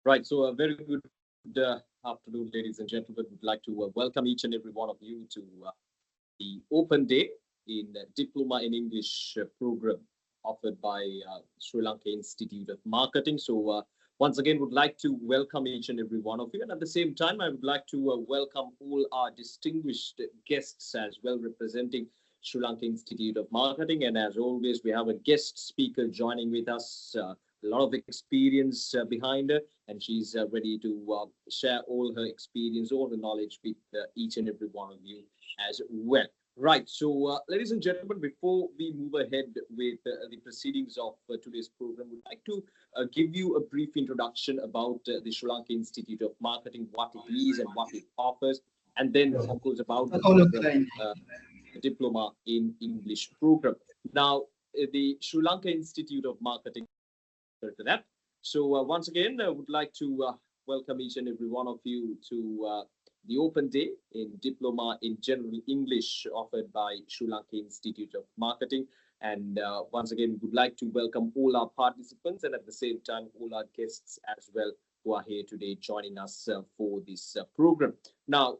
Right. So a very good afternoon, ladies and gentlemen. Would like to welcome each and every one of you to the open day in Diploma in English program offered by Sri Lanka Institute of Marketing. So once again, would like to welcome each and every one of you. And at the same time, I would like to welcome all our distinguished guests as well, representing Sri Lanka Institute of Marketing. And as always, we have a guest speaker joining with us. A lot of experience behind her, and she's ready to share all her experience, all her knowledge with each and every one of you as well. Right. So, ladies and gentlemen, before we move ahead with the proceedings of today's program, we'd like to give you a brief introduction about the Sri Lanka Institute of Marketing, what it is and what it offers, and then, of course, about the program, the Diploma in English program. Now, the Sri Lanka Institute of Marketing for that. So once again, I would like to welcome each and every one of you to the open day in Diploma in General English offered by Sri Lanka Institute of Marketing. And once again, we would like to welcome all our participants and at the same time, all our guests as well who are here today joining us for this program. Now,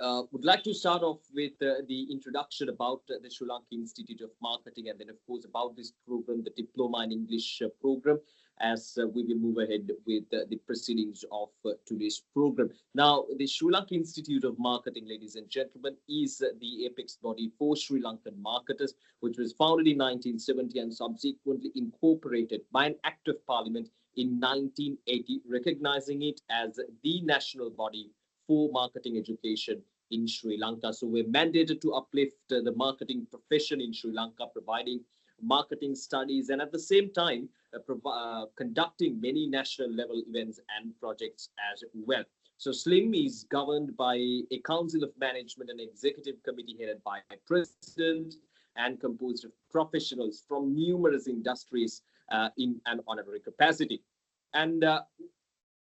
would like to start off with the introduction about the Sri Lanka Institute of Marketing and then, of course, about this program, the Diploma in English program, as we will move ahead with the proceedings of today's program. Now, the Sri Lanka Institute of Marketing, ladies and gentlemen, is the apex body for Sri Lankan marketers, which was founded in 1970 and subsequently incorporated by an act of parliament in 1980, recognizing it as the national body for marketing education in Sri Lanka. So we're mandated to uplift the marketing profession in Sri Lanka, providing marketing studies and at the same time conducting many national level events and projects as well. So SLIM is governed by a council of management and executive committee headed by a president and composed of professionals from numerous industries in an honorary capacity. And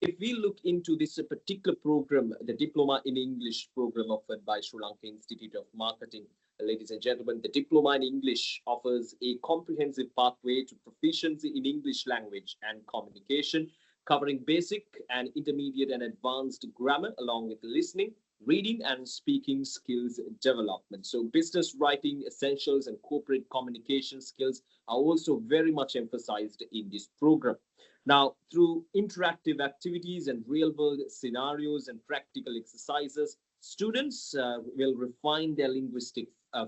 if we look into this particular program, the Diploma in English program offered by Sri Lanka Institute of Marketing, ladies and gentlemen, the Diploma in English offers a comprehensive pathway to proficiency in English language and communication, covering basic and intermediate and advanced grammar, along with listening, reading, and speaking skills development. So business writing essentials and corporate communication skills are also very much emphasized in this program. Now, through interactive activities and real-world scenarios and practical exercises, students will refine their linguistic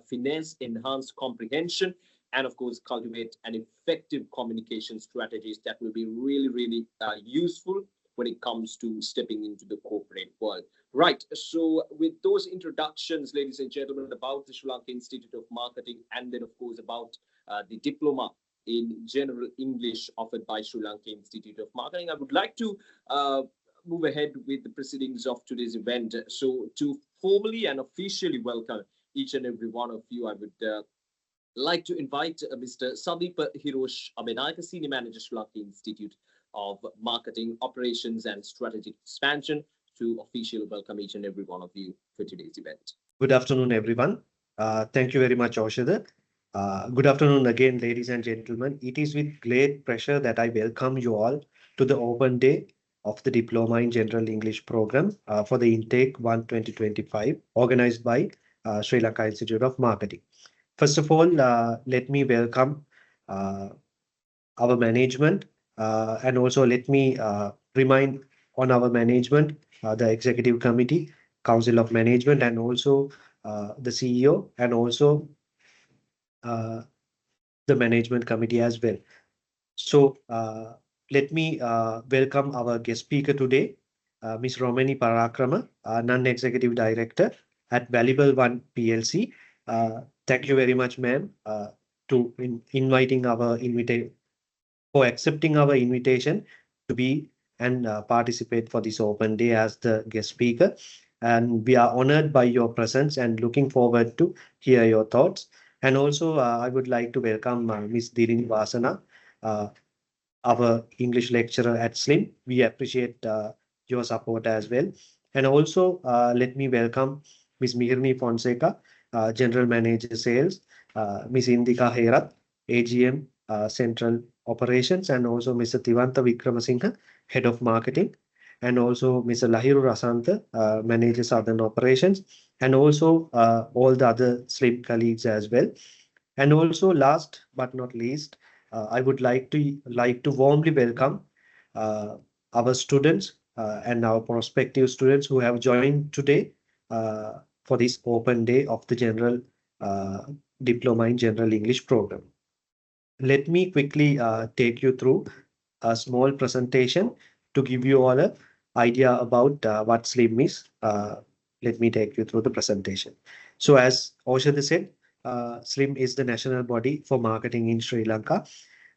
finesse, enhance comprehension, and of course, cultivate an effective communication strategies that will be really, really useful when it comes to stepping into the corporate world. Right. So with those introductions, ladies and gentlemen, about the Sri Lanka Institute of Marketing, and then, of course, about the diploma in general English offered by Sri Lanka Institute of Marketing, I would like to move ahead with the proceedings of today's event. So to formally and officially welcome each and every one of you, I would like to invite Mr. Sadeepa Hirosh Abenayaka, Senior Manager, Sri Lanka Institute of Marketing, Operations and Strategic Expansion, to officially welcome each and every one of you for today's event. Good afternoon, everyone. Thank you very much, Aushada. Good afternoon again, ladies and gentlemen. It is with great pleasure that I welcome you all to the open day of the Diploma in General English program for the Intake 1 2025, organized by Sri Lanka Institute of Marketing. First of all, let me welcome our management and also let me remind on our management, the Executive Committee, Council of Management, and also the CEO and also the management committee as well. So let me welcome our guest speaker today, Ms. Romani Parakrama, non-executive director at Valuable One PLC. Thank you very much, ma'am, to inviting our invitation for accepting our invitation to be and participate for this open day as the guest speaker. And we are honored by your presence and looking forward to hear your thoughts. And also, I would like to welcome Ms. Dirini Vasana, our English lecturer at SLIM. We appreciate your support as well. And also, let me welcome Ms. Mirni Fonseca, General Manager Sales, Ms. Indika Herat, AGM Central Operations, and also Mr. Tivanta Vikramasinghe, Head of Marketing, and also Mr. Lahiru Rasantha, Manager Southern Operations, and also all the other SLIM colleagues as well. And also, last but not least, I would like to warmly welcome uh, our students and our prospective students who have joined today for this open day of the general uh, diploma in general English program. Let me quickly take you through a small presentation to give you all a idea about what SLIM is. Let me take you through the presentation. So as Oshad said, SLIM is the national body for marketing in Sri Lanka.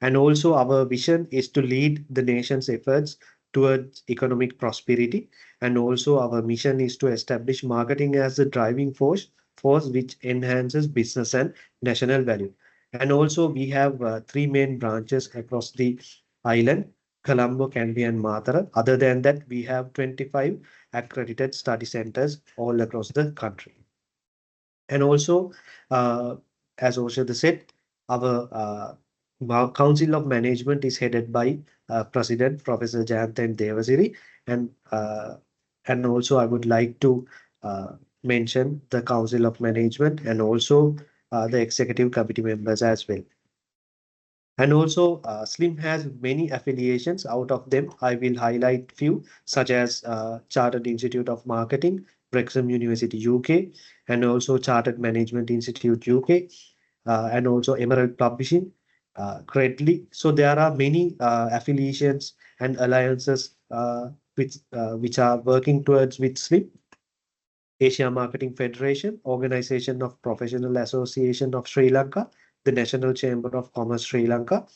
And also our vision is to lead the nation's efforts towards economic prosperity. And also our mission is to establish marketing as the driving force which enhances business and national value. And also we have three main branches across the island: Colombo, Kandy, and Matara. Other than that, we have 25 accredited study centers all across the country. And also, uh, as Oshada said, our Council of Management is headed by President Professor Jayanthan Devasiri, and and also I would like to uh, mention the Council of Management and also the executive committee members as well. And also, Slim has many affiliations. Out of them, I will highlight few, such as Chartered Institute of Marketing, Wrexham University, UK, and also Chartered Management Institute, UK, and also Emerald Publishing, Credly. So there are many affiliations and alliances which are working towards with Slim. Asia Marketing Federation, Organization of Professional Association of Sri Lanka, the National Chamber of Commerce Sri Lanka,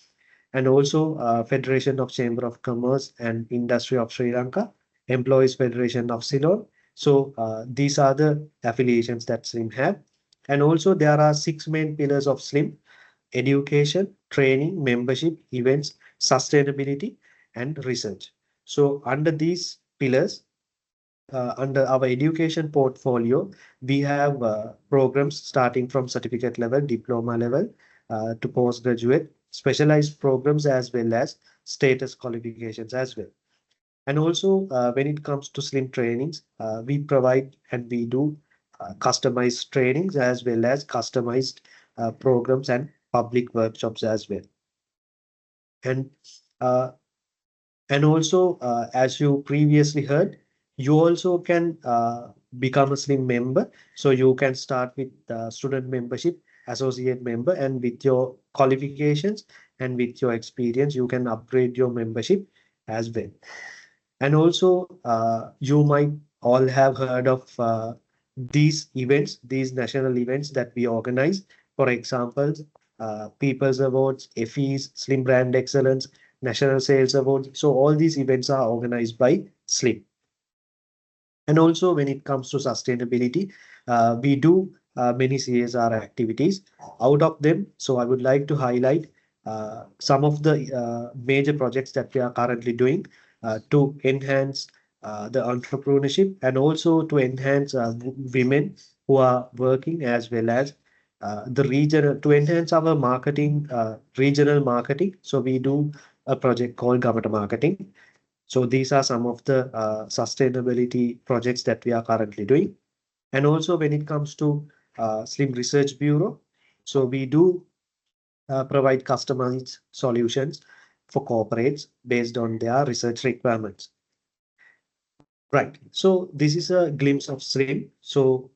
and also Federation of Chamber of Commerce and Industry of Sri Lanka, Employees Federation of Ceylon. So these are the affiliations that SLIM have. And also there are six main pillars of SLIM: education, training, membership, events, sustainability, and research. So under these pillars, under our education portfolio, we have programs starting from certificate level, diploma level, to postgraduate, specialized programs as well as status qualifications as well. And also, when it comes to SLIM trainings, we provide and we do customized trainings as well as customized programs and public workshops as well. And uh, and also, as you previously heard, you also can become a SLIM member. So you can start with student membership, associate member, and with your qualifications and with your experience, you can upgrade your membership as well. And also, you might all have heard of these events, these national events that we organize. For example, People's Awards, EFIs, Slim Brand Excellence, National Sales Awards. So all these events are organized by Slim. And also when it comes to sustainability, we do many CSR activities. Out of them, so I would like to highlight some of the major projects that we are currently doing to enhance the entrepreneurship and also to enhance women who are working as well as the region to enhance our marketing, regional marketing. So we do a project called Gamata Marketing. So these are some of the sustainability projects that we are currently doing. And also when it comes to Slim Research Bureau, so we do provide customized solutions for corporates based on their research requirements. Right. So this is a glimpse of Slim. So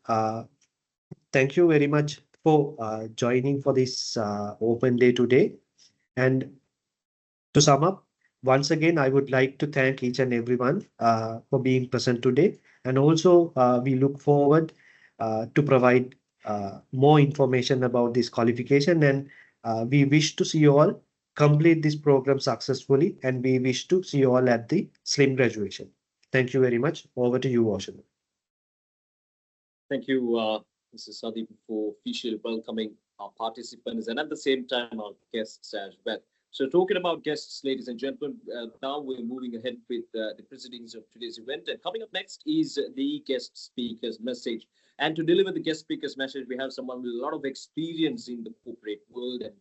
thank you very much for joining for this open day today. And to sum up, once again, I would like to thank each and everyone for being present today. And also, we look forward to provide more information about this qualification. And we wish to see you all complete this program successfully. And we wish to see you all at the SLIM graduation. Thank you very much. Over to you, Oshan. Thank you, Mrs. Sadeep, for officially welcoming our participants and at the same time our guests as well. So, talking about guests, ladies and gentlemen, now we're moving ahead with the proceedings of today's event. And coming up next is the guest speaker's message. And to deliver the guest speaker's message, we have someone with a lot of experience in the corporate world and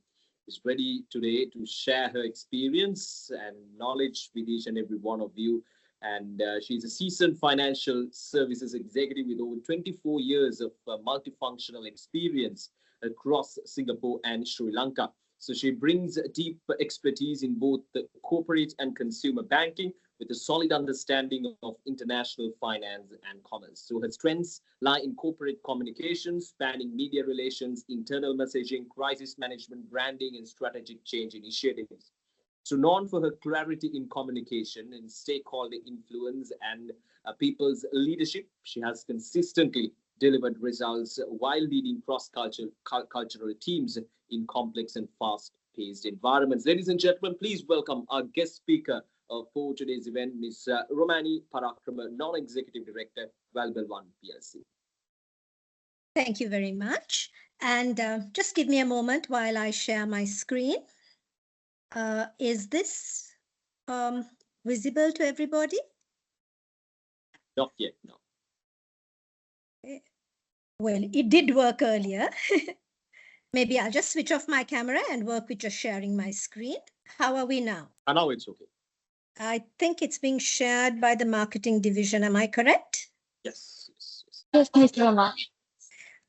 is ready today to share her experience and knowledge with each and every one of you. And she's a seasoned financial services executive with over 24 years of multifunctional experience across Singapore and Sri Lanka. So she brings deep expertise in both the corporate and consumer banking with a solid understanding of international finance and commerce. So her strengths lie in corporate communications, spanning media relations, internal messaging, crisis management, branding, and strategic change initiatives. So known for her clarity in communication and stakeholder influence and people's leadership, she has consistently delivered results while leading cross-cultural teams in complex and fast-paced environments. Ladies and gentlemen, please welcome our guest speaker for today's event, Ms. Romani Parakrama, Non-Executive Director, Valuable One PLC. Thank you very much. And just give me a moment while I share my screen. Is this visible to everybody? Not yet, no. Well, it did work earlier. Maybe I'll just switch off my camera and work with just sharing my screen. How are we now? And now it's okay. I think it's being shared by the marketing division. Am I correct? Yes, yes, yes. Yes, Ms. Rama.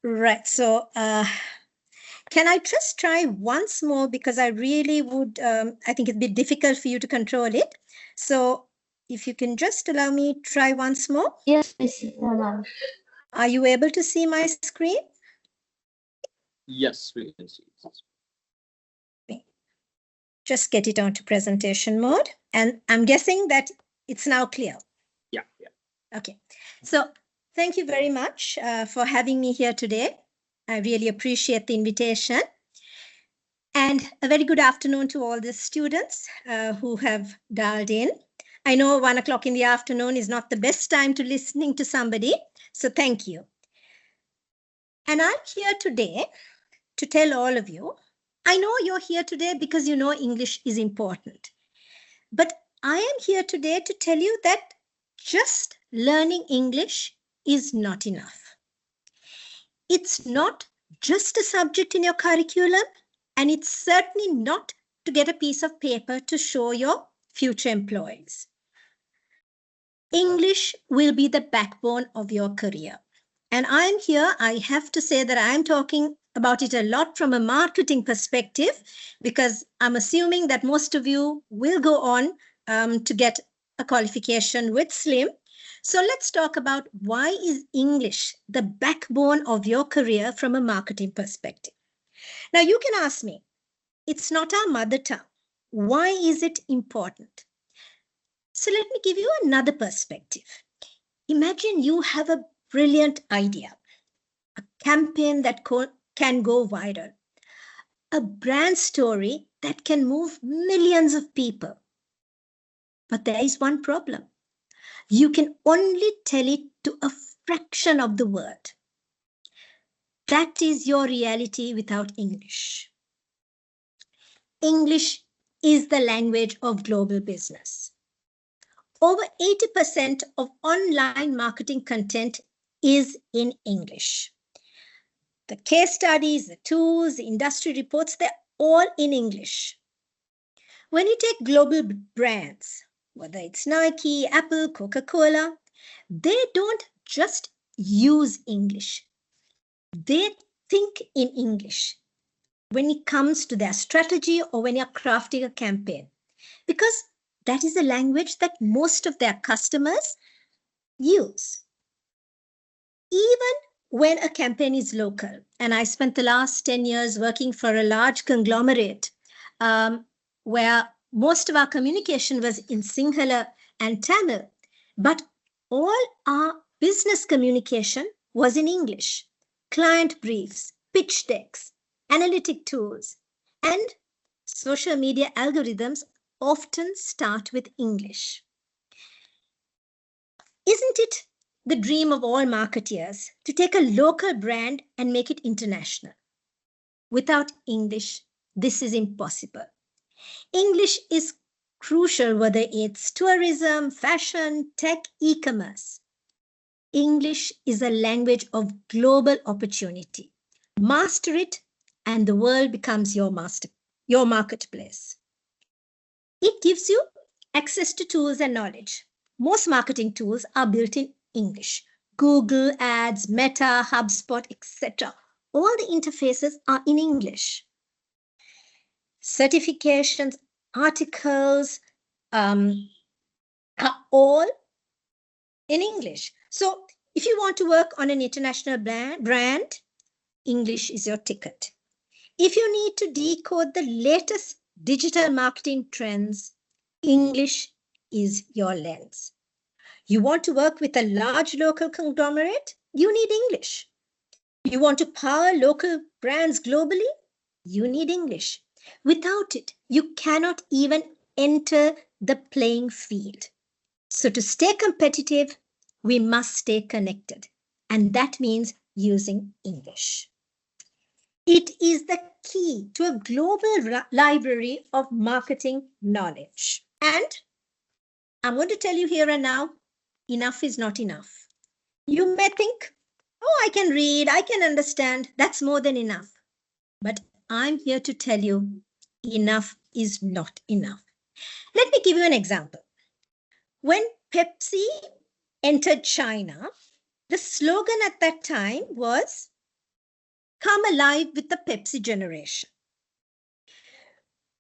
Right. So can I just try once more, because I really would, I think it'd be difficult for you to control it. So if you can just allow me try once more. Yes, Ms. Rama. Are you able to see my screen? Yes, we can see it. Just get it onto presentation mode. And I'm guessing that it's now clear. Yeah, yeah. Okay. So thank you very much for having me here today. I really appreciate the invitation. And a very good afternoon to all the students who have dialed in. I know 1 o'clock in the afternoon is not the best time to listening to somebody, so thank you. And I'm here today to tell all of you, I know you're here today because you know English is important. But I am here today to tell you that just learning English is not enough. It's not just a subject in your curriculum, and it's certainly not to get a piece of paper to show your future employees. English will be the backbone of your career. And I'm here, I have to say that I'm talking about it a lot from a marketing perspective, because I'm assuming that most of you will go on to get a qualification with SLIM. So let's talk about why is English the backbone of your career from a marketing perspective. Now you can ask me, it's not our mother tongue. Why is it important? So let me give you another perspective. Imagine you have a brilliant idea, a campaign that can go viral, a brand story that can move millions of people. But there is one problem. You can only tell it to a fraction of the world. That is your reality without English. English is the language of global business. Over 80% of online marketing content is in English. The case studies, the tools, the industry reports, they're all in English. When you take global brands, whether it's Nike, Apple, Coca-Cola, they don't just use English. They think in English when it comes to their strategy or when you're crafting a campaign, because that is a language that most of their customers use. Even when a campaign is local, and I spent the last 10 years working for a large conglomerate where most of our communication was in Sinhala and Tamil, but all our business communication was in English. Client briefs, pitch decks, analytic tools, and social media algorithms often start with English. Isn't it the dream of all marketeers to take a local brand and make it international? Without English, this is impossible. English is crucial, whether it's tourism, fashion, tech, e-commerce. English is a language of global opportunity. Master it, and the world becomes your your marketplace. It gives you access to tools and knowledge. Most marketing tools are built in English. Google Ads, Meta, HubSpot, etc. All the interfaces are in English. Certifications, articles are all in English. So if you want to work on an international brand, English is your ticket. If you need to decode the latest digital marketing trends, English is your lens. You want to work with a large local conglomerate, you need English. You want to power local brands globally, you need English. Without it, you cannot even enter the playing field. So to stay competitive, we must stay connected. And that means using English. It is the key to a global library of marketing knowledge. And I'm going to tell you here and now, enough is not enough. You may think, oh, I can read, I can understand. That's more than enough. But I'm here to tell you, enough is not enough. Let me give you an example. When Pepsi entered China, the slogan at that time was, "Come alive with the Pepsi generation."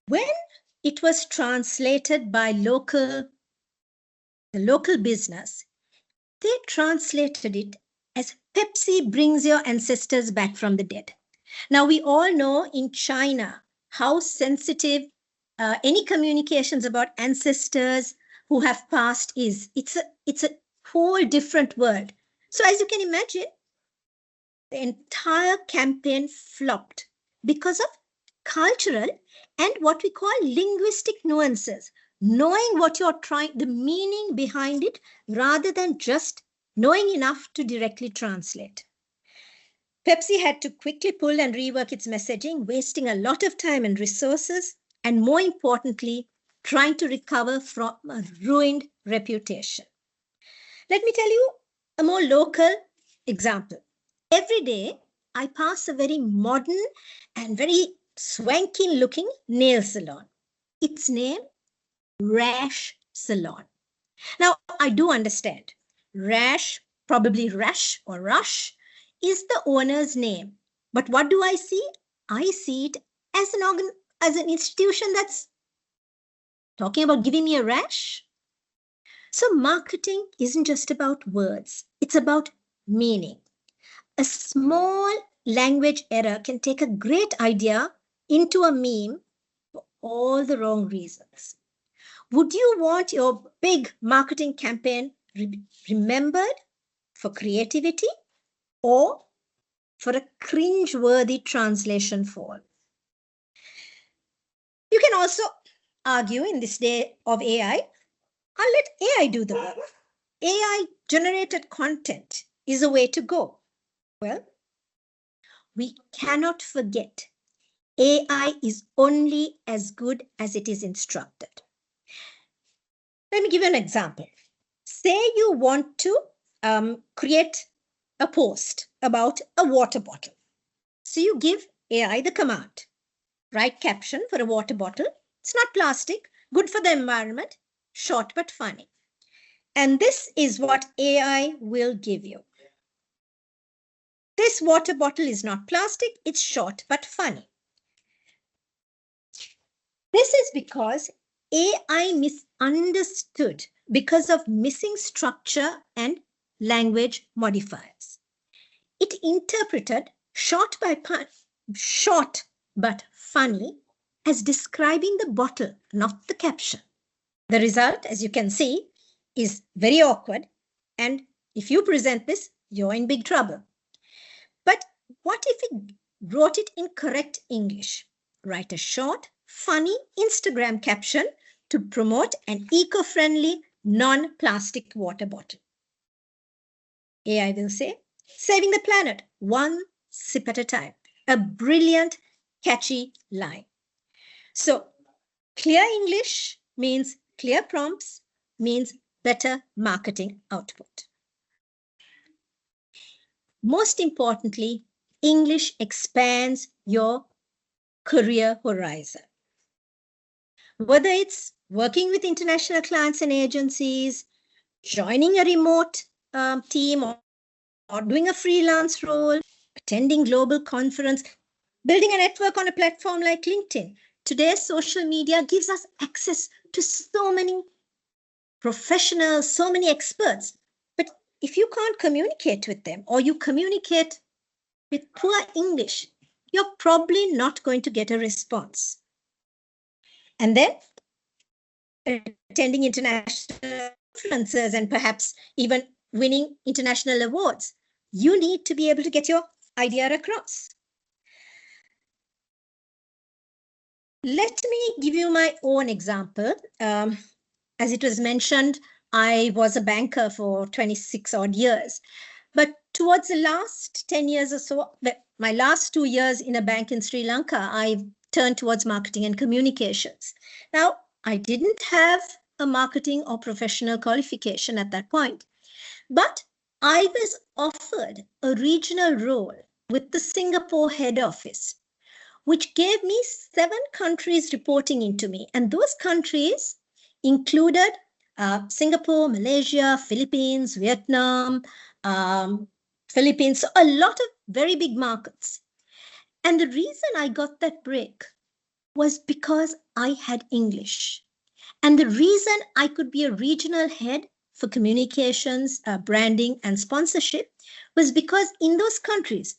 When it was translated by the local business, they translated it as Pepsi brings your ancestors back from the dead. Now, we all know in China how sensitive any communications about ancestors who have passed is. It's a whole different world. So as you can imagine, the entire campaign flopped because of cultural and what we call linguistic nuances, knowing what you're trying, the meaning behind it, rather than just knowing enough to directly translate. Pepsi had to quickly pull and rework its messaging, wasting a lot of time and resources, and more importantly, trying to recover from a ruined reputation. Let me tell you a more local example. Every day, I pass a very modern and very swanky looking nail salon. Its name, Rash Salon. Now, I do understand. Rash, probably Rash or Rush, is the owner's name. But what do I see? I see it as an institution that's talking about giving me a rash. So marketing isn't just about words. It's about meaning. A small language error can take a great idea into a meme for all the wrong reasons. Would you want your big marketing campaign remembered for creativity or for a cringe-worthy translation fault? You can also argue in this day of AI, I'll let AI do the work. AI generated content is a way to go. Well, we cannot forget AI is only as good as it is instructed. Let me give you an example. Say you want to create a post about a water bottle. So you give AI the command, write caption for a water bottle. It's not plastic, good for the environment, short but funny. And this is what AI will give you. This water bottle is not plastic, it's short but funny. This is because AI misunderstood because of missing structure and language modifiers. It interpreted short but funny as describing the bottle, not the caption. The result, as you can see, is very awkward. And if you present this, you're in big trouble. But what if it wrote it in correct English? Write a short, funny Instagram caption to promote an eco-friendly, non-plastic water bottle. AI will say, saving the planet, one sip at a time. A brilliant, catchy line. So, clear English means clear prompts, means better marketing output. Most importantly, English expands your career horizon. whether it's working with international clients and agencies, joining a remote team, or doing a freelance role, attending global conference, building a network on a platform like LinkedIn. Today's social media gives us access to so many professionals, so many experts. But if you can't communicate with them, or you communicate with poor English, you're probably not going to get a response. And then attending international conferences and perhaps even winning international awards, you need to be able to get your idea across. Let me give you my own example. As it was mentioned, I was a banker for 26 odd years. But towards the last 10 years or so, my last 2 years in a bank in Sri Lanka, I turned towards marketing and communications. Now, I didn't have a marketing or professional qualification at that point, but I was offered a regional role with the Singapore head office, which gave me 7 countries reporting into me. And those countries included Singapore, Malaysia, Philippines, Vietnam, Philippines, so a lot of very big markets. And the reason I got that break was because I had English. And the reason I could be a regional head for communications, branding, and sponsorship was because in those countries,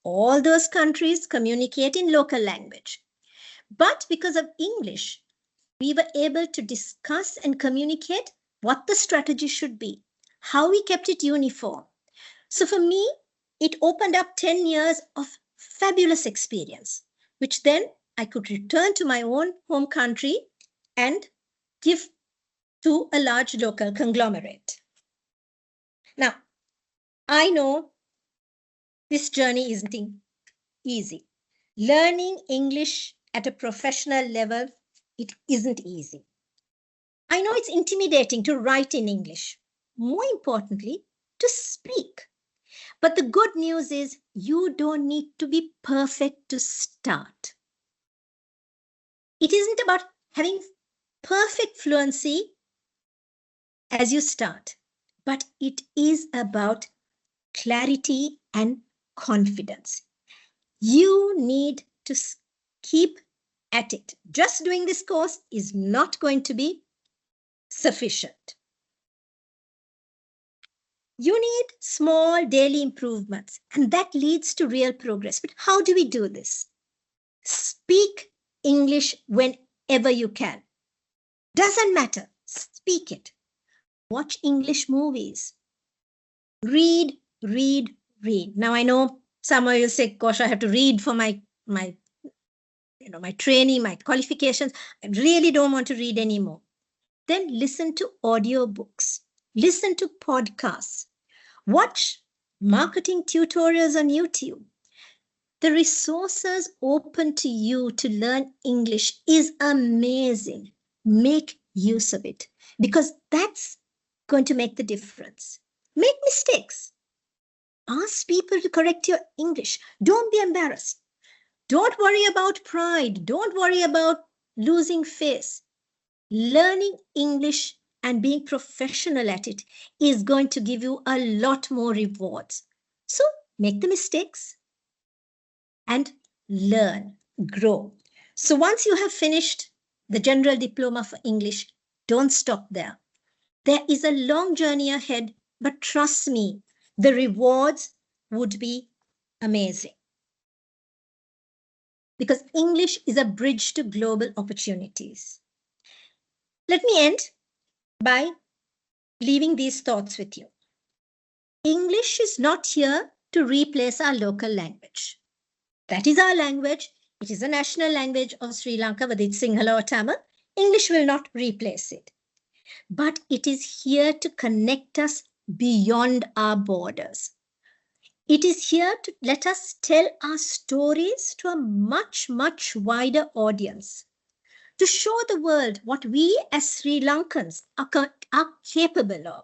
all those countries communicate in local language. But because of English, we were able to discuss and communicate what the strategy should be, how we kept it uniform. So for me, it opened up 10 years of fabulous experience, which then I could return to my own home country and give to a large local conglomerate. Now, I know this journey isn't easy. Learning English at a professional level, it isn't easy. I know it's intimidating to write in English. More importantly, to speak. But the good news is you don't need to be perfect to start. It isn't about having perfect fluency as you start, but it is about clarity and confidence. You need to keep at it. Just doing this course is not going to be sufficient. You need small daily improvements, and that leads to real progress. But how do we do this? Speak English whenever you can. Doesn't matter. Speak it. Watch English movies. Read, read, read. Now I know some of you say, gosh, I have to read for my training, my qualifications. I really don't want to read anymore. Then listen to audiobooks. Listen to podcasts. Watch marketing tutorials on YouTube. The resources open to you to learn English is amazing. Make use of it because that's going to make the difference. Make mistakes. Ask people to correct your English. Don't be embarrassed. Don't worry about pride. Don't worry about losing face. Learning English and being professional at it is going to give you a lot more rewards. So make the mistakes and learn, grow. So once you have finished the general diploma for English, don't stop there. There is a long journey ahead, but trust me, the rewards would be amazing. Because English is a bridge to global opportunities. Let me end by leaving these thoughts with you. English is not here to replace our local language. That is our language. It is a national language of Sri Lanka, whether it's Sinhala or Tamil. English will not replace it. But it is here to connect us beyond our borders. It is here to let us tell our stories to a much, much wider audience. To show the world what we as Sri Lankans are capable of.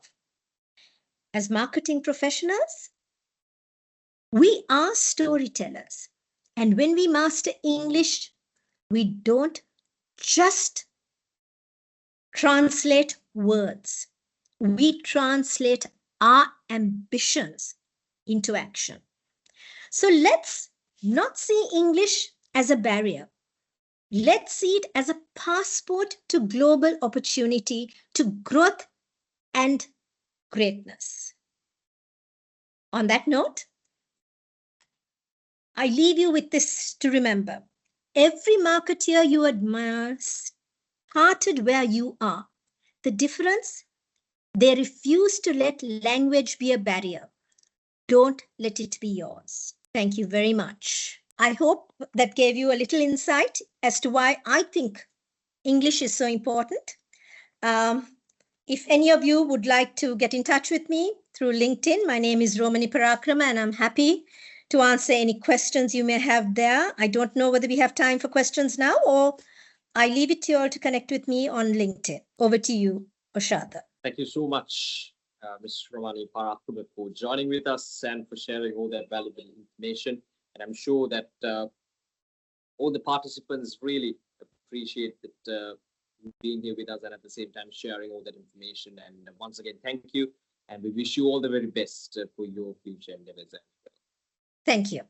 As marketing professionals, we are storytellers. And when we master English, we don't just translate words. We translate our ambitions into action. So let's not see English as a barrier. Let's see it as a passport to global opportunity, to growth and greatness. On that note, I leave you with this to remember. Every marketeer you admire started where you are. The difference? They refuse to let language be a barrier. Don't let it be yours. Thank you very much. I hope that gave you a little insight as to why I think English is so important. If any of you would like to get in touch with me through LinkedIn, my name is Romani Parakrama, and I'm happy to answer any questions you may have there. I don't know whether we have time for questions now, or I leave it to you all to connect with me on LinkedIn. Over to you, Oshada. Thank you so much, Ms. Romani Parakrama, for joining with us and for sharing all that valuable information. And I'm sure that all the participants really appreciate that being here with us and at the same time sharing all that information. And once again, thank you. And we wish you all the very best for your future endeavors. Thank you.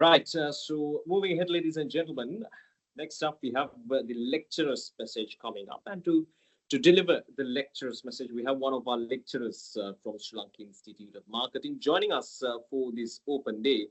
Right. So moving ahead, ladies and gentlemen, next up we have the lecturer's message coming up. And to deliver the lecturer's message, we have one of our lecturers from Sri Lanka Institute of Marketing joining us for this open day.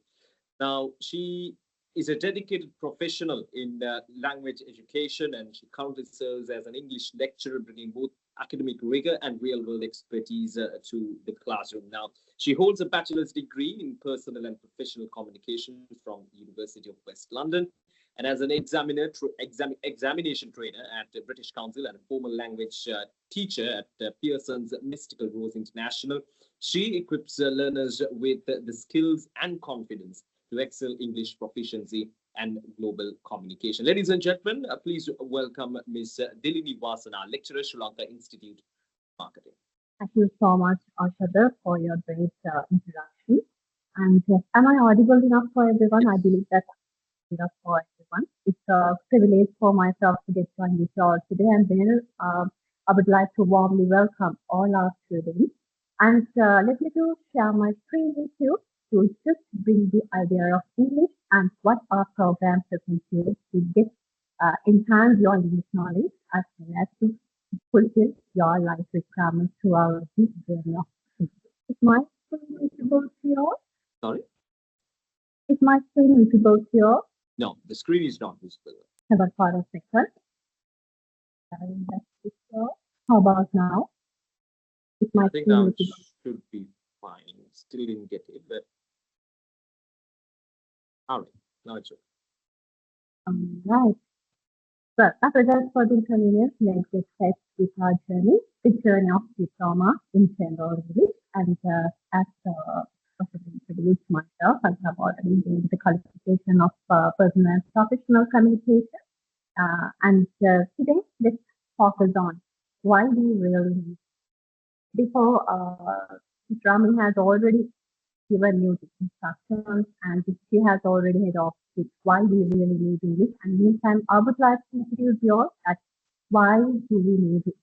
Now, she is a dedicated professional in language education, and she currently serves as an English lecturer, bringing both academic rigor and real-world expertise to the classroom. Now, she holds a bachelor's degree in personal and professional communication from University of West London, and as an examination trainer at the British Council and a formal language teacher at Pearson's Mystical Rose International, she equips learners with the skills and confidence to excel English proficiency and global communication. Ladies and gentlemen, please welcome Ms. Dilini Vasana, lecturer, Sri Lanka Institute of Marketing. Thank you so much, Arshada, for your great introduction. And yes, am I audible enough for everyone? I believe that's enough for everyone. It's a privilege for myself to get joined with you all today. And then I would like to warmly welcome all our students. And let me share my screen with you to just bring the idea of English and what our programs looking to get enhance your English knowledge as well as to fulfill your life requirements throughout this journey of English. Is my screen visible to you all? Sorry? Is my screen visible to you all? No, the screen is not visible. How about for a second? How about now? Is my I think screen now it visible? should be fine. Still didn't get it, but all right, now it's okay. Right. So, without further inconvenience, let's get started with our journey, the journey of diploma in general English. And as introduced myself, I have already gained the qualification of personal and professional communication. And today, let's focus on why we really need. Before, Rami has already given you the instructions, and she has already adopted why we really need English. And meantime, I would like to introduce you all at why do we need it.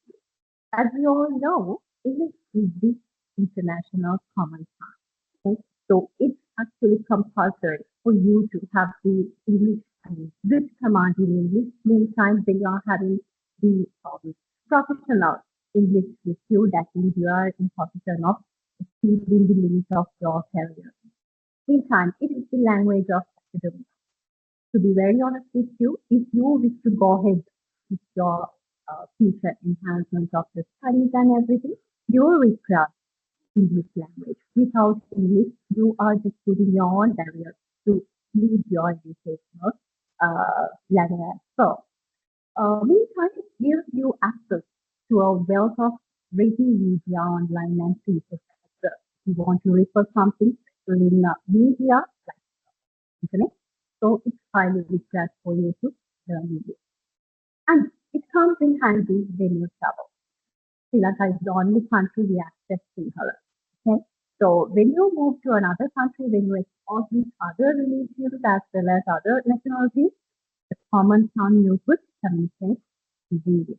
As we all know, English is the international common tongue. Okay? So it's actually compulsory for you to have the English and this command in English. Meantime, when you are having the professional English with you, that means you are in position of achieving the limits of your career. Meantime, it is the language of academia. To be very honest with you, if you wish to go ahead with your future enhancement of the studies and everything, you will require English language. Without English, you are just putting your own barrier to lead your educational ladder. So, meantime, it gives you access to a wealth of written media online and free sources. You want to refer something in media like internet, so it's highly required for you to learn English. And it comes in handy when you travel. Sri Lanka is the only country we accept Sinhala. Okay, so when you move to another country, when you expose with other religions as well as other nationalities, the common tongue you could communicate is English.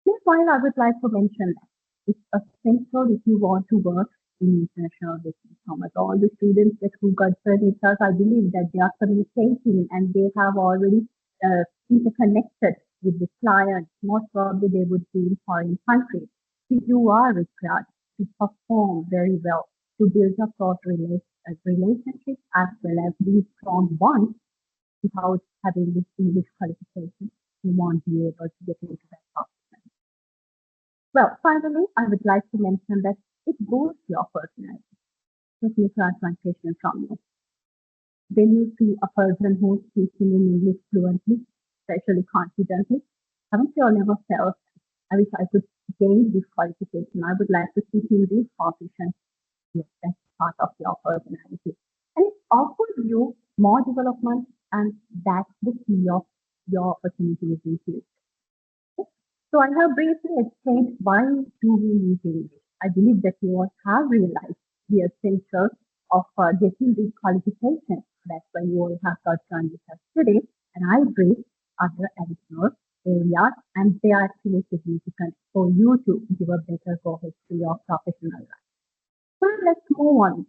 Meanwhile, I would like to mention that it's essential if you want to work in international business. Thomas, all the students that who got certificates, I believe that they are communicating and they have already interconnected with the client. Most probably they would be in foreign countries. So you are required to perform very well to build up those relationships as well as these strong bonds. Without having this English qualification, you won't be able to get into that position. Well, finally, I would like to mention that it boosts your personality. Let me try translation from you. When you see a person who's speaking in English fluently, especially confidently, haven't you all ever felt, I wish I could gain this qualification. I would like to speak in this position. Yes, that's part of your personality. And it offers you more development, and that's the key of your opportunities in future. So I have briefly explained why do we need English. I believe that you all have realized the essential of getting this qualification. That's why you all have got joined with us today. And I brief other additional areas, and they are actually significant for you to give a better go ahead to your professional life. So let's move on.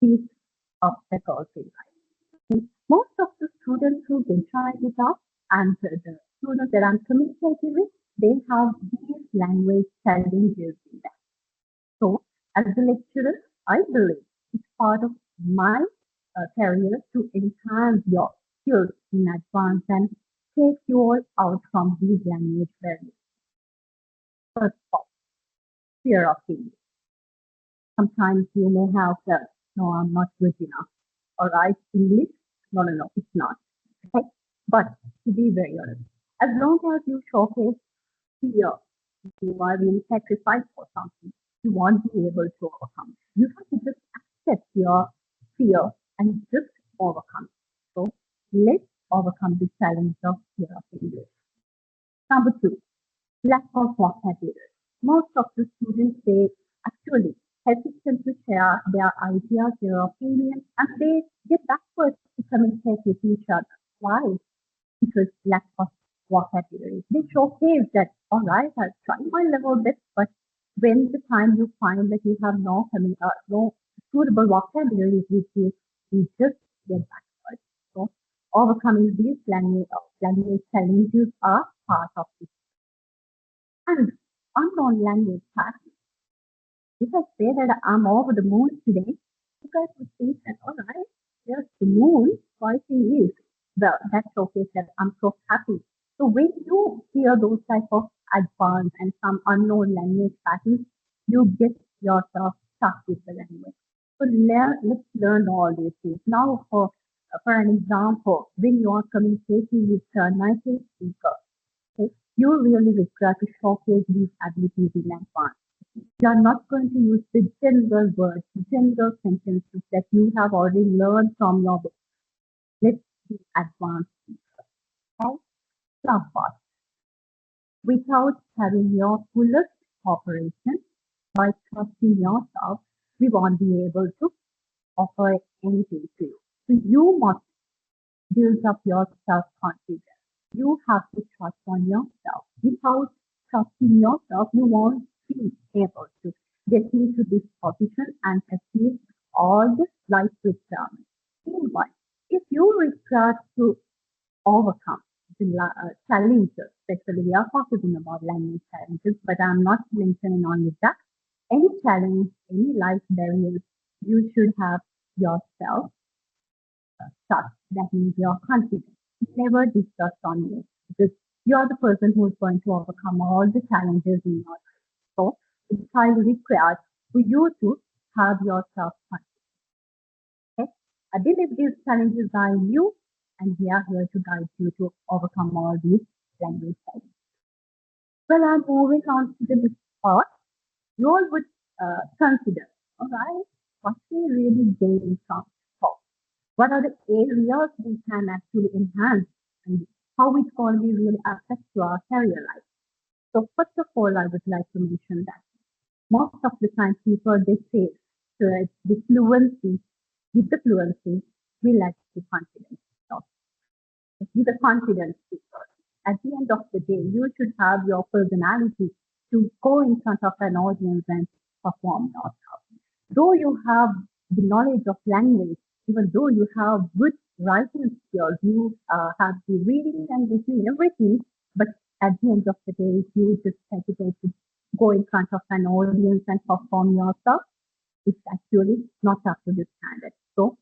These obstacles in life. Most of the students who get joined with us and the students that I'm communicating with, they have these language challenges in them. So, as a lecturer, I believe it's part of my career to enhance your skills in advance and take you all out from these language barriers. First of all, fear of English. Sometimes you may have said, no, I'm not good enough. All right, English? No, it's not. Okay? But to be very honest, as long as you showcase fear, you are really sacrificed for something, you won't be able to overcome. You have to just accept your fear and just overcome it. So let's overcome the challenge of fear of English. Number two, lack of vocabulary. Most of the students, they actually hesitant to share their ideas, their opinions, and they get backwards to communicate with each other. Why? Because lack of vocabulary. They showcase that, all right, I'll try my level best, but when the time you find that you have no suitable vocabulary with you, you just get backwards. So overcoming these language challenges are part of it. And unknown language practice. If I say that I'm over the moon today, you guys would think that, all right, yes, the moon, twice is. Well, that showcases that I'm so happy. So when you hear those type of advanced and some unknown language patterns, you get yourself stuck with the language. So let's learn all these things. Now, for an example, when you are communicating with a native speaker, okay, you really require to showcase these abilities in advance. You are not going to use the general words, general sentences that you have already learned from your book. Let's be advanced. Okay? Last part. Without having your fullest cooperation, by trusting yourself, we won't be able to offer anything to you. So you must build up your self-confidence. You have to trust on yourself. Without trusting yourself, you won't be able to get into this position and achieve all the life requirements. Meanwhile, if you require to overcome the challenges, especially we are focusing about language challenges, but I'm not mentioning only that. Any challenge, any life barriers, you should have yourself trust. That means you're confident. Never distrust on you because you're the person who is going to overcome all the challenges in your life. So it's highly required for you to have yourself confident. Okay? I believe these challenges are in you, and we are here to guide you to overcome all these language challenges. Well, I'm moving on to the next part. You all would consider, all right, what we really gain from talk. What are the areas we can actually enhance and how it's going to be really affect to our career life. So first of all, I would like to mention that most of the time people they say the fluency, with the fluency, we lack the confidence. So with the confidence speaker. at the end of the day, you should have your personality to go in front of an audience and perform yourself. Though you have the knowledge of language, even though you have good writing skills, you have the reading and listening, everything, but at the end of the day, if you just hesitate to go in front of an audience and perform yourself, it's actually not up to the standard. So,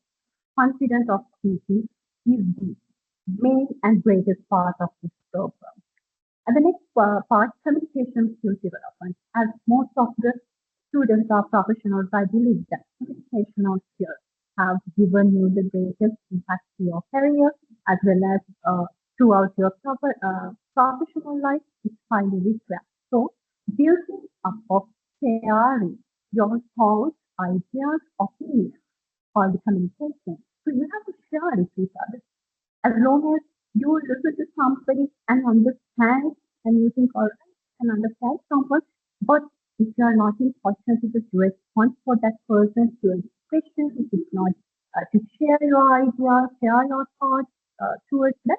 confidence of speaking is the main and greatest part of this program. And the next part, communication skills development. As most of the students are professionals, I believe that communicational skills have given you the greatest impact to your career as well as throughout your professional life. It's highly required. So, building up of sharing your thoughts, ideas, opinions, or the communication. So you have to share it with others. As long as you listen to somebody and understand, and you think, all right, I can understand someone, but if you are not in position to just respond for that person to a question, if it's not to share your ideas, share your thoughts towards that,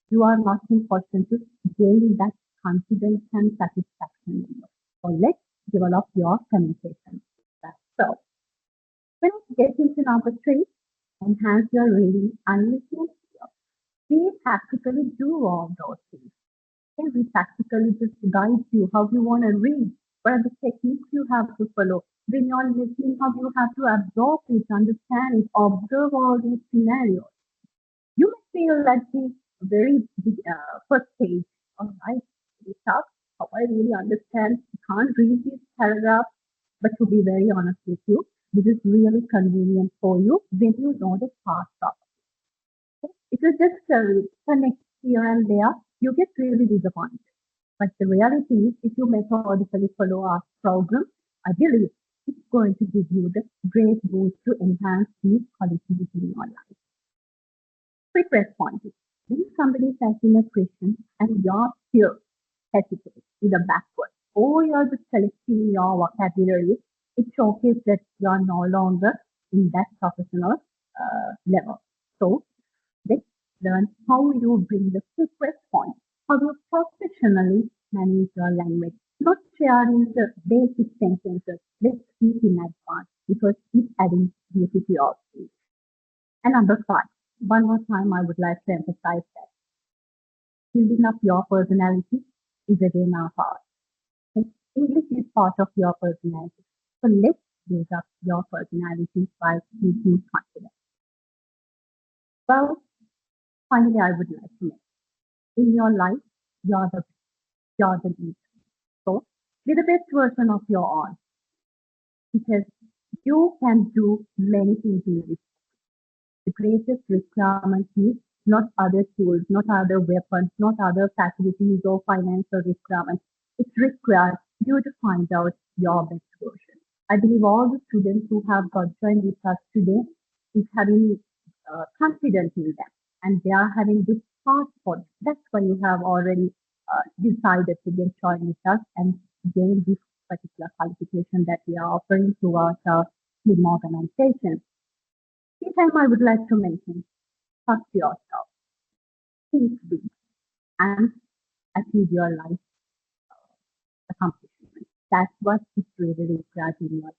you are not in position to gain that confidence and satisfaction. So let's develop your communication. So when we get into number 3, enhance your reading and listening skills. We practically do all those things. And we practically just guide you how you want to read, what are the techniques you have to follow. When you're listening, how you have to absorb it, understand it, observe all these scenarios. You may feel at the very first stage, all right, it's tough. How I really understand, you can't read these paragraphs, but to be very honest with you, this is really convenient for you when you know the past of it. If you just connect here and there, you get really disappointed. But the reality is, if you methodically follow our program, I believe it's going to give you the great boost to enhance these qualities in your life. Quick responses. When somebody is asking a question and you're still hesitate, either backward, or you're just selecting your vocabulary, it showcases that you're no longer in that professional level. So let's learn how you bring the quick response, how you professionally manage your language, not sharing the basic sentences. Let's speak in advance because it's adding beauty to your speech. And number 5, one more time, I would like to emphasize that building up your personality is again our part. English is part of your personality. So let's build up your personality by speaking confidence. Well, finally, I would like to make in your life, you're the leader. So be the best version of your own because you can do many things in this. The greatest requirement is not other tools, not other weapons, not other facilities or financial requirements. It's required you to find out your best version. I believe all the students who have got joined with us today is having confidence in them and they are having good thoughts for them. That's why you have already decided to get joined with us and gain this particular qualification that we are offering to our team organization. This time I would like to mention, trust yourself, think big, and achieve your life accomplishment. That's what is really required in your life.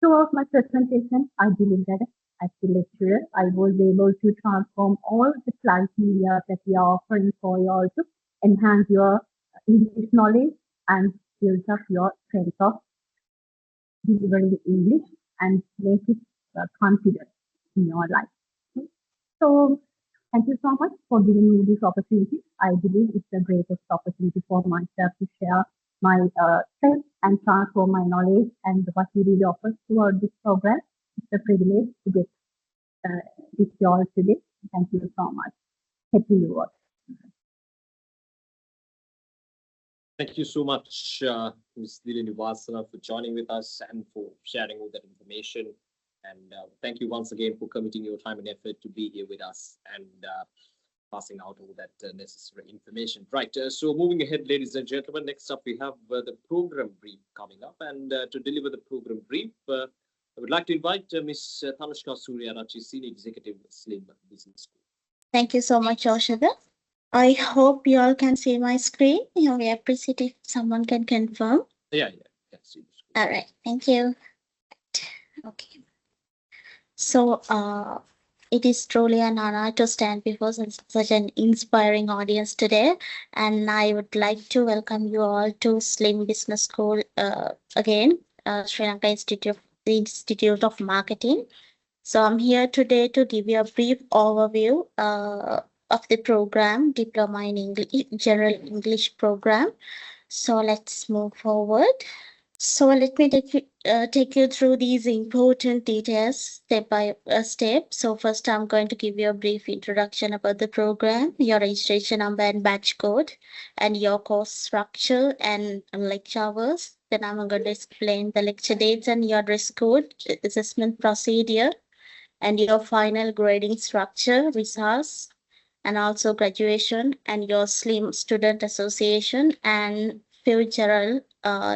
Throughout my presentation, I believe that as a lecturer, I was able to transform all the criteria that we are offering for you all to enhance your English knowledge and build up your strength of delivering English and make it confident in your life. Okay? So thank you so much for giving me this opportunity. I believe it's the greatest opportunity for myself to share my strength and transform my knowledge and what we really offer throughout this program. It's a privilege to get with you all today. Thank you so much. Happy New Year. Thank you so much, Ms. Dilini-Vasana, for joining with us and for sharing all that information. And thank you once again for committing your time and effort to be here with us and passing out all that necessary information. Right, so moving ahead, ladies and gentlemen, next up we have the program brief coming up. And to deliver the program brief, I would like to invite Ms. Tanushka Suryarachi, Senior Executive, Slim Business School. Thank you so much, Oshada. I hope you all can see my screen. We appreciate if someone can confirm. Yeah, yeah. Yes. All right, thank you. Okay. So, it is truly an honor to stand before such an inspiring audience today, and I would like to welcome you all to Slim Business School again, Sri Lanka Institute of Marketing. So I'm here today to give you a brief overview of the program, Diploma in English, General English program. So let's move forward. So let me take you through these important details step by step. So first, I'm going to give you a brief introduction about the program, your registration number and batch code, and your course structure and lecture hours. Then I'm going to explain the lecture dates and your dress code, assessment procedure, and your final grading structure, results, and also graduation and your SLIM Student Association and future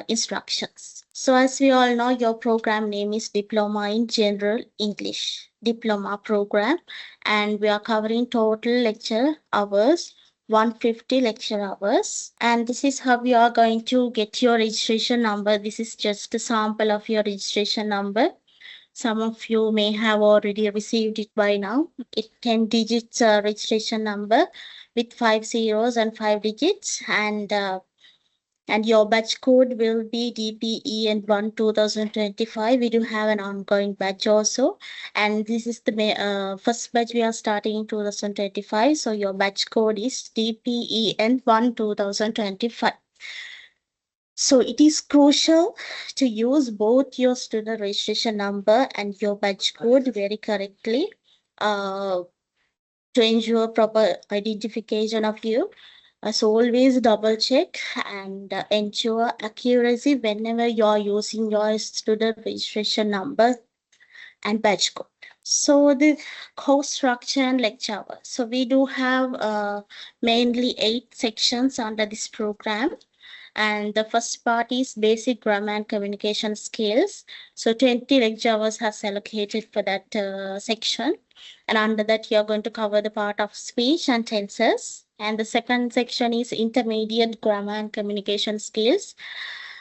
instructions. So as we all know, your program name is Diploma in General English, Diploma program, and we are covering total lecture hours 150 lecture hours, and this is how you are going to get your registration number. This is just a sample of your registration number. Some of you may have already received it by now. It 10 digits registration number with 5 zeros and 5 digits, and your batch code will be DPEN1 2025. We do have an ongoing batch also, and this is the first batch we are starting in 2025. So your batch code is DPEN1 2025. So it is crucial to use both your student registration number and your batch code very correctly to ensure proper identification of you. So always double check and ensure accuracy whenever you are using your student registration number and batch code. So the course structure and lecture hours. So we do have mainly 8 sections under this program. And the first part is basic grammar and communication skills. So 20 lecture hours has allocated for that section. And under that, you're going to cover the part of speech and tenses. And the second section is intermediate grammar and communication skills.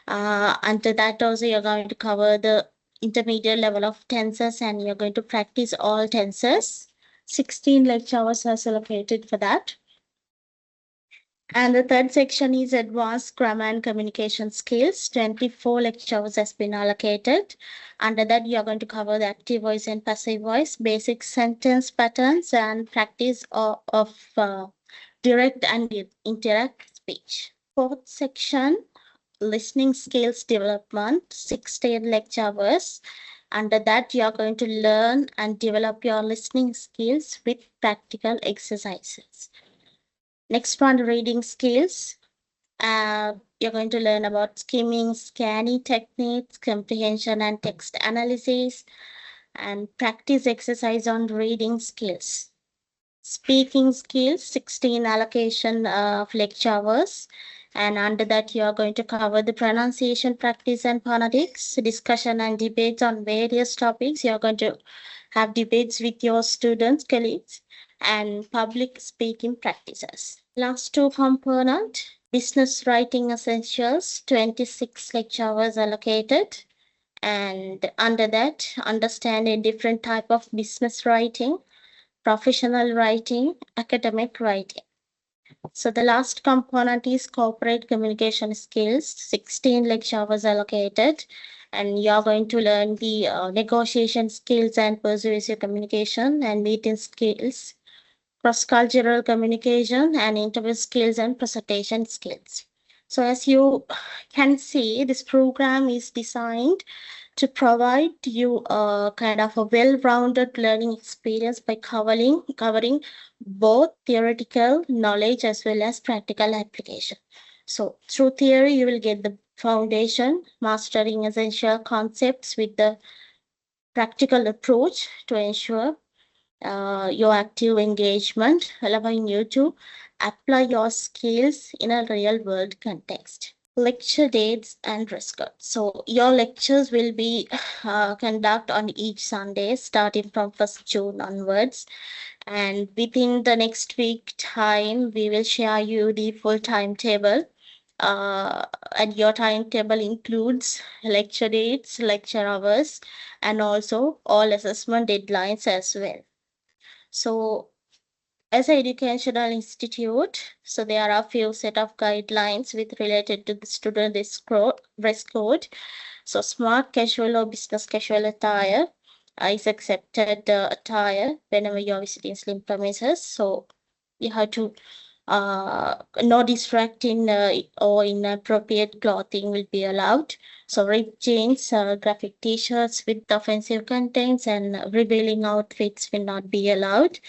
Under that also, you're going to cover the intermediate level of tenses and you're going to practice all tenses. 16 lecture hours are allocated for that. And the third section is advanced grammar and communication skills. 24 lectures has been allocated. Under that, you are going to cover the active voice and passive voice, basic sentence patterns, and practice of direct and indirect speech. Fourth section, listening skills development, 16 lectures. Under that, you are going to learn and develop your listening skills with practical exercises. Next one, reading skills. You're going to learn about skimming, scanning techniques, comprehension and text analysis, and practice exercise on reading skills. Speaking skills, 16 allocation of lecture hours. And under that, you are going to cover the pronunciation practice and phonetics, discussion and debates on various topics. You are going to have debates with your students, colleagues, and public speaking practices. Last two component, business writing essentials, 26 lecture hours allocated. And under that, understanding different type of business writing, professional writing, academic writing. So the last component is corporate communication skills, 16 lecture hours allocated. And you're going to learn the negotiation skills and persuasive communication and meeting skills, cross-cultural communication and interview skills and presentation skills. So as you can see, this program is designed to provide you a kind of a well-rounded learning experience by covering both theoretical knowledge as well as practical application. So through theory, you will get the foundation, mastering essential concepts with the practical approach to ensure your active engagement, allowing you to apply your skills in a real world context. lecture dates and dress code. So your lectures will be conducted on each Sunday starting from 1st June onwards. And within the next week time, we will share you the full timetable. And your timetable includes lecture dates, lecture hours, and also all assessment deadlines as well. So as an educational institute, so there are a few set of guidelines with related to the student dress code. So smart casual or business casual attire is accepted attire whenever you're visiting slim premises. So you have to no distracting or inappropriate clothing will be allowed. So ripped jeans, graphic t-shirts with offensive contents and revealing outfits will not be allowed.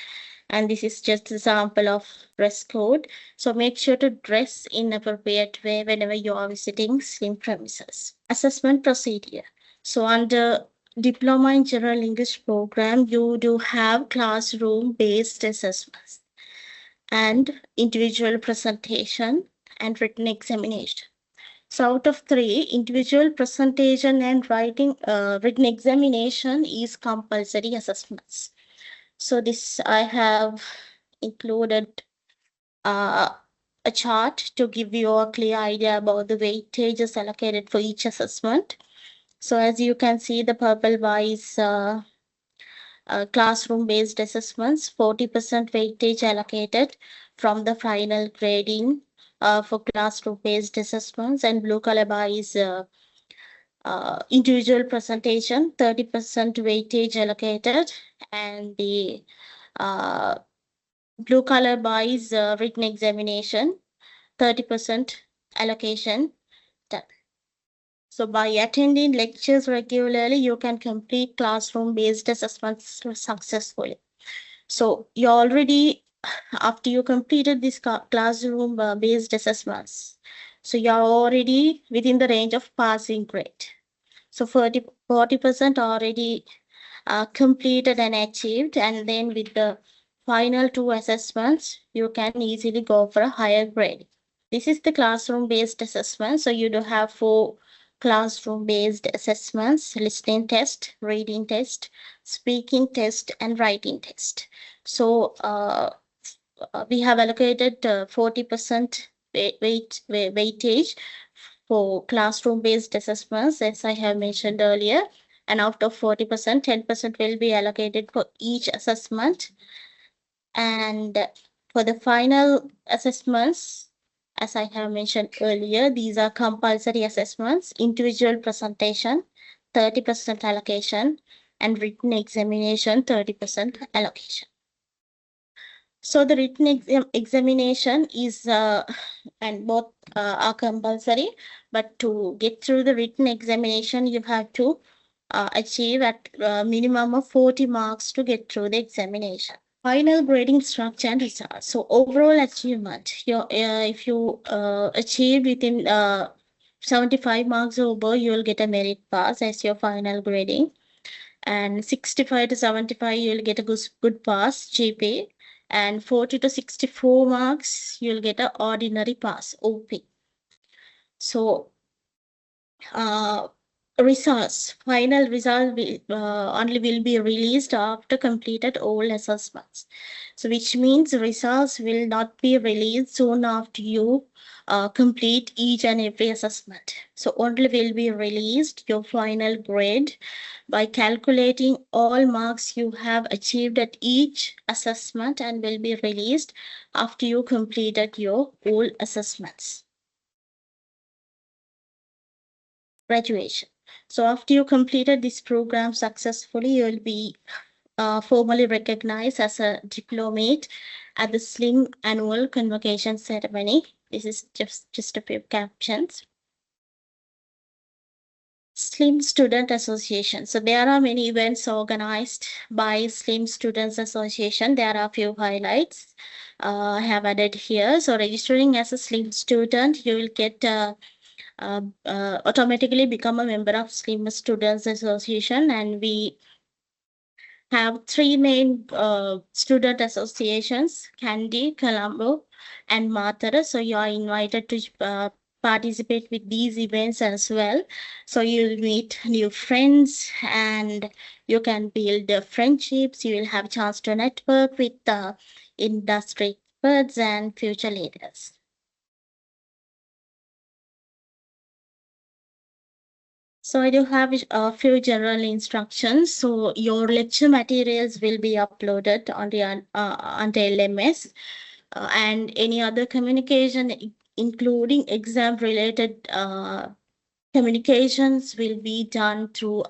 And this is just a sample of dress code. So make sure to dress in appropriate way whenever you are visiting slim premises. Assessment procedure. So under Diploma in General English program, you do have classroom-based assessments and individual presentation and written examination. So out of three, individual presentation and written examination is compulsory assessments. So this I have included a chart to give you a clear idea about the weightages allocated for each assessment. So as you can see, the purple bar is classroom-based assessments, 40% weightage allocated from the final grading for classroom-based assessments, and blue color bar is individual presentation, 30% weightage allocated, and the blue color bar is written examination, 30% allocation done. So by attending lectures regularly, you can complete classroom-based assessments successfully. So you already, after you completed this classroom-based assessments, so you're already within the range of passing grade. So 40% already completed and achieved, and then with the final two assessments, you can easily go for a higher grade. This is the classroom-based assessment. So you do have 4 classroom-based assessments: listening test, reading test, speaking test, and writing test. So we have allocated 40% weightage for classroom-based assessments, as I have mentioned earlier. And out of 40%, 10% will be allocated for each assessment. And for the final assessments, as I have mentioned earlier, these are compulsory assessments: individual presentation, 30% allocation, and written examination, 30% allocation. So the written examination is, and both are compulsory, but to get through the written examination, you have to achieve at minimum of 40 marks to get through the examination. Final grading structure and results. So overall achievement, if you achieve within 75 marks or above, you will get a merit pass as your final grading. And 65 to 75, you'll get a good pass, GPA. And 40 to 64 marks, you'll get an ordinary pass, OP. So results, final result only will be released after completed all assessments. So which means results will not be released soon after you complete each and every assessment. So only will be released your final grade by calculating all marks you have achieved at each assessment, and will be released after you completed your all assessments. Graduation. So after you completed this program successfully, you will be formally recognized as a diplomate at the SLIM annual convocation ceremony. This is just a few captions. SLIM Student Association. So there are many events organized by SLIM Students Association. There are a few highlights I have added here. So registering as a SLIM student, you will get automatically become a member of SLIM Students Association, and we have 3 main student associations: Kandy, Colombo, and Matara. So you are invited to participate with these events as well. So you'll meet new friends and you can build friendships. You will have a chance to network with industry experts and future leaders. So I do have a few general instructions. So your lecture materials will be uploaded on the LMS, and any other communication, including exam related communications, will be done through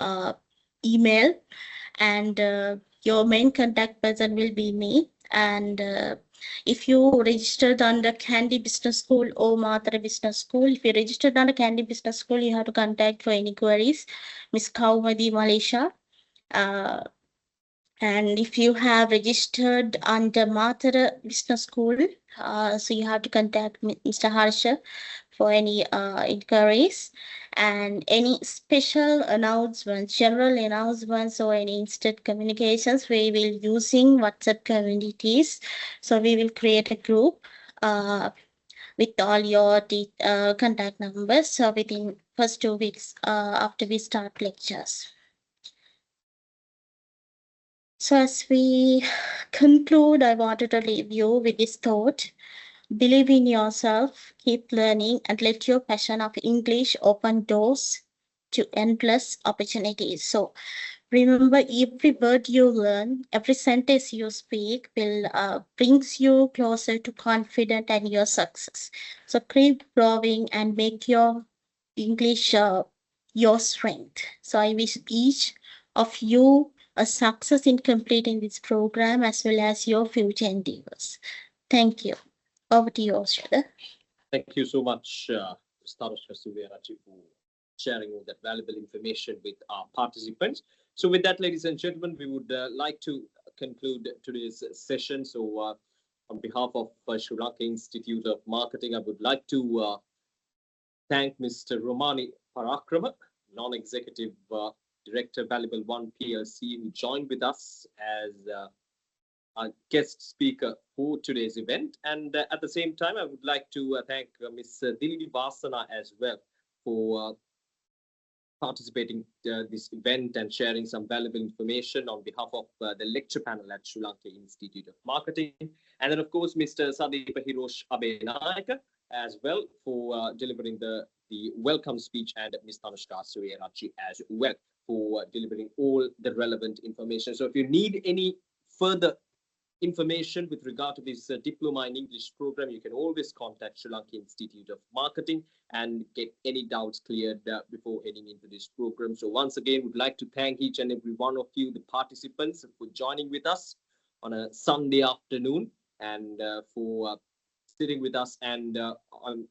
email, and your main contact person will be me. And if you registered under Candy Business School or Matra Business School, if you registered under Candy Business School, you have to contact for any queries Miss Kaumadi Malaysia. And if you have registered under Matra Business School, so you have to contact Mr. Harsha for any inquiries, and any special announcements, general announcements, or any instant communications, we will using WhatsApp communities. So we will create a group with all your contact numbers. So within first 2 weeks after we start lectures. So as we conclude, I wanted to leave you with this thought. Believe in yourself, keep learning, and let your passion of English open doors to endless opportunities. So remember, every word you learn, every sentence you speak will brings you closer to confidence and your success. So keep growing and make your English your strength. So I wish each of you a success in completing this program as well as your future endeavors. Thank you. Over to you, Australia. Thank you so much, Ms. Tanushka Suveraji, for sharing all that valuable information with our participants. So with that, ladies and gentlemen, we would like to conclude today's session. So on behalf of Sri Lanka Institute of Marketing, I would like to thank Mr. Romani Parakrama, Non-Executive Director, Valuable One PLC, who joined with us as our guest speaker for today's event. And at the same time, I would like to thank Ms. Dilini Vasana as well for participating this event and sharing some valuable information on behalf of the lecture panel at Sri Lanka Institute of Marketing. And then, of course, Mr. Sadeepa Hirosh Abenayaka as well for delivering the welcome speech, and Ms. Tanushka Suyerachi as well for delivering all the relevant information. So if you need any further information with regard to this Diploma in English program, you can always contact Sri Lanka Institute of Marketing and get any doubts cleared before heading into this program. So once again, would like to thank each and every one of you, the participants, for joining with us on a Sunday afternoon, and for sitting with us. And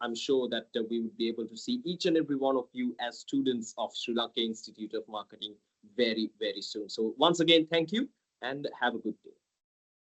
I'm sure that we would be able to see each and every one of you as students of Sri Lanka Institute of Marketing very, very soon. So once again, thank you and have a good day.